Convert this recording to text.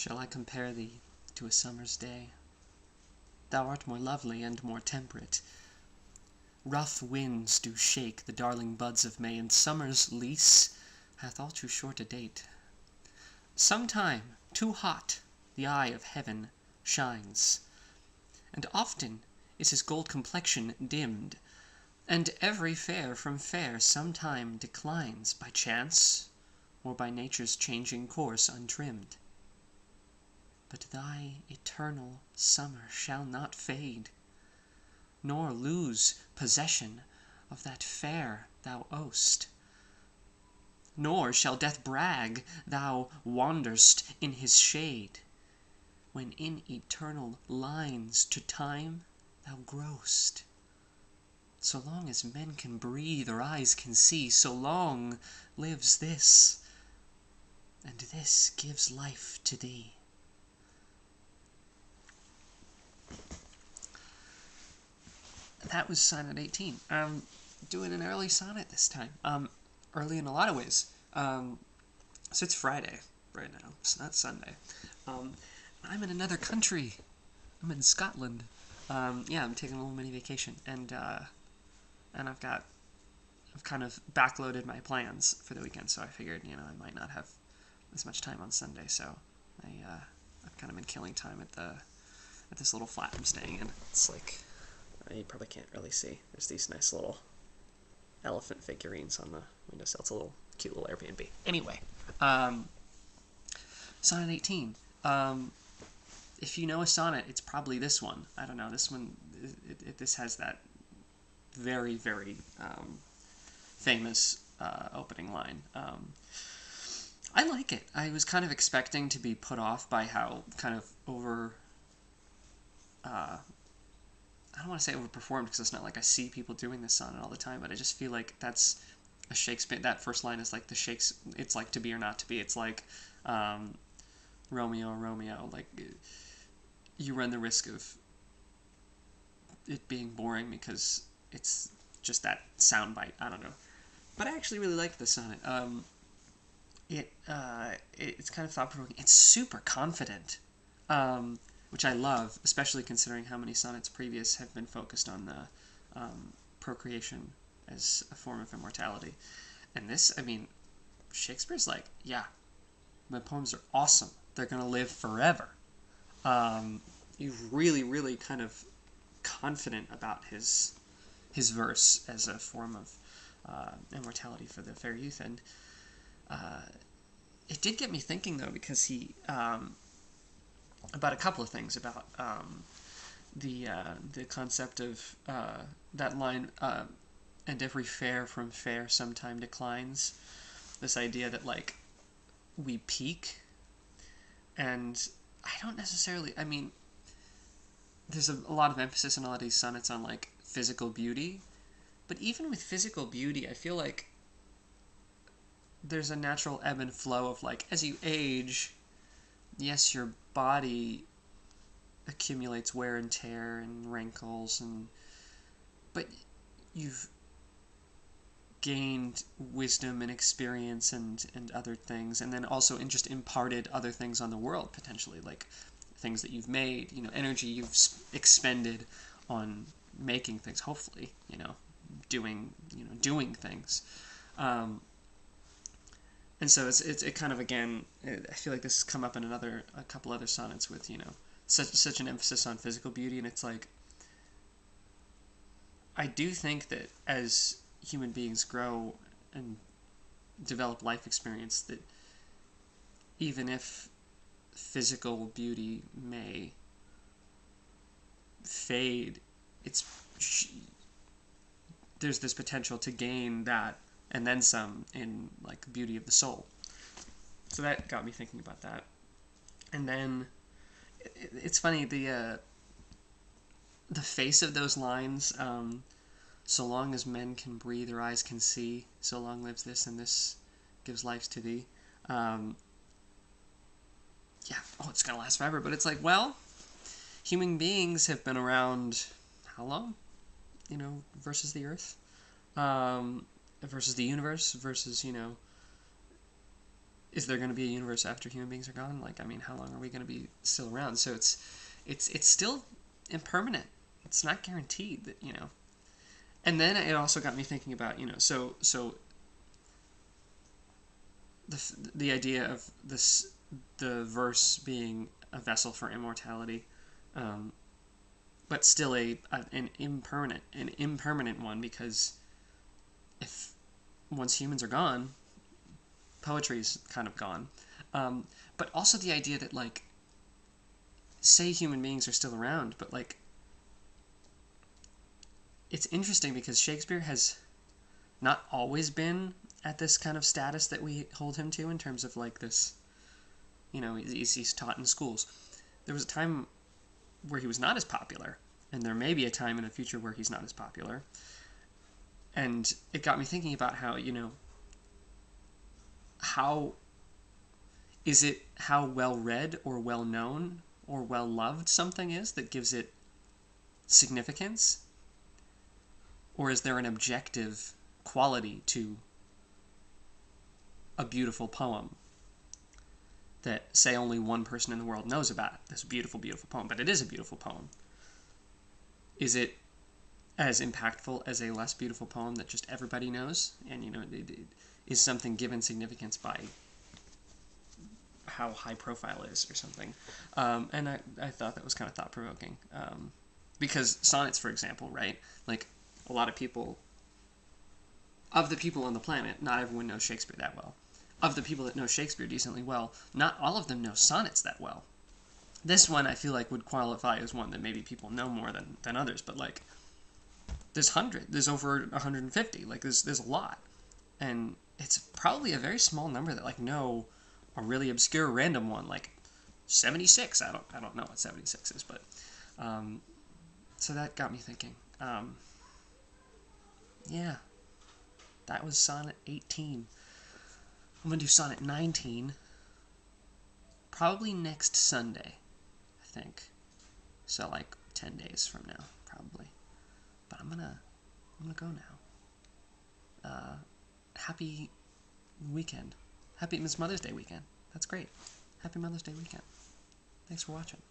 shall I compare thee to a summer's day? Thou art more lovely and more temperate. Rough winds do shake the darling buds of May, and summer's lease hath all too short a date. Sometime, too hot, the eye of heaven shines, and often is his gold complexion dimmed, and every fair from fair sometime declines, by chance, or by nature's changing course untrimmed. But thy eternal summer shall not fade, nor lose possession of that fair thou owest. Nor shall death brag thou wander'st in his shade, when in eternal lines to time thou grow'st. So long as men can breathe or eyes can see, so long lives this, and this gives life to thee. That was Sonnet 18. I'm doing an early sonnet this time. Early in a lot of ways. So it's Friday right now. It's not Sunday. I'm in another country. I'm in Scotland. Yeah, I'm taking a little mini vacation, and I've kind of backloaded my plans for the weekend. So I figured, I might not have as much time on Sunday. So I've kind of been killing time at this little flat I'm staying in. It's like, you probably can't really see. There's these nice little elephant figurines on the windowsill. It's a little cute little Airbnb. Anyway, Sonnet 18. If you know a sonnet, it's probably this one. I don't know. This one, this has that very, very famous opening line. I like it. I was kind of expecting to be put off by how kind of I don't want to say overperformed, because it's not like I see people doing this sonnet all the time, but I just feel like that's a Shakespeare. That first line is like it's like to be or not to be. It's like Romeo, like you run the risk of it being boring because it's just that soundbite. I don't know, but I actually really like this sonnet. It's kind of thought-provoking. It's super confident. Which I love, especially considering how many sonnets previous have been focused on the procreation as a form of immortality. And this, Shakespeare's like, yeah, my poems are awesome. They're going to live forever. He's really, really kind of confident about his verse as a form of immortality for the fair youth. And it did get me thinking, though, because he... about a couple of things, about the concept of that line, and every fair from fair sometime declines. This idea that, like, we peak, and I don't necessarily, there's a lot of emphasis in a lot of these sonnets on, like, physical beauty, but even with physical beauty, I feel like there's a natural ebb and flow of, like, as you age, yes, your body accumulates wear and tear and wrinkles, but you've gained wisdom and experience and other things, and then also just imparted other things on the world, potentially, like things that you've made, energy you've expended on making things, hopefully, doing things. And so it kind of, again, I feel like this has come up in a couple other sonnets with, such an emphasis on physical beauty, and it's like, I do think that as human beings grow and develop life experience, that even if physical beauty may fade, there's this potential to gain that and then some in, like, beauty of the soul. So that got me thinking about that. And then it's funny, the face of those lines, so long as men can breathe or eyes can see, so long lives this, and this gives life to thee. It's gonna last forever, but it's like, well, human beings have been around how long? Versus the earth, versus the universe, versus is there going to be a universe after human beings are gone? Like, I mean, how long are we going to be still around? So it's still impermanent. It's not guaranteed that, you know. And then it also got me thinking about, you know, so the idea of this, the verse being a vessel for immortality, um, but still an impermanent one, because if once humans are gone, poetry's kind of gone. But also the idea that, like, say human beings are still around, but like, it's interesting because Shakespeare has not always been at this kind of status that we hold him to, in terms of like this, you know, he's taught in schools. There was a time where he was not as popular, and there may be a time in the future where he's not as popular. And it got me thinking about how, you know, how is it how well read or well known or well loved something is that gives it significance? Or is there an objective quality to a beautiful poem that, say, only one person in the world knows about this beautiful, beautiful poem, but it is a beautiful poem? Is it as impactful as a less beautiful poem that just everybody knows? And, you know, is something given significance by how high profile it is or something? And I thought that was kind of thought-provoking. Because sonnets, for example, right? Like, a lot of people, of the people on the planet, not everyone knows Shakespeare that well. Of the people that know Shakespeare decently well, not all of them know sonnets that well. This one I feel like would qualify as one that maybe people know more than others, but like, there's over 150, like there's a lot. And it's probably a very small number that like know a really obscure random one, like 76. I don't know what 76 is, but so that got me thinking. Yeah, that was Sonnet 18. I'm going to do Sonnet 19 probably next Sunday, I think. So like 10 days from now, probably. But I'm gonna go now. Happy weekend. Happy Miss Mother's Day weekend. That's great. Happy Mother's Day weekend. Thanks for watching.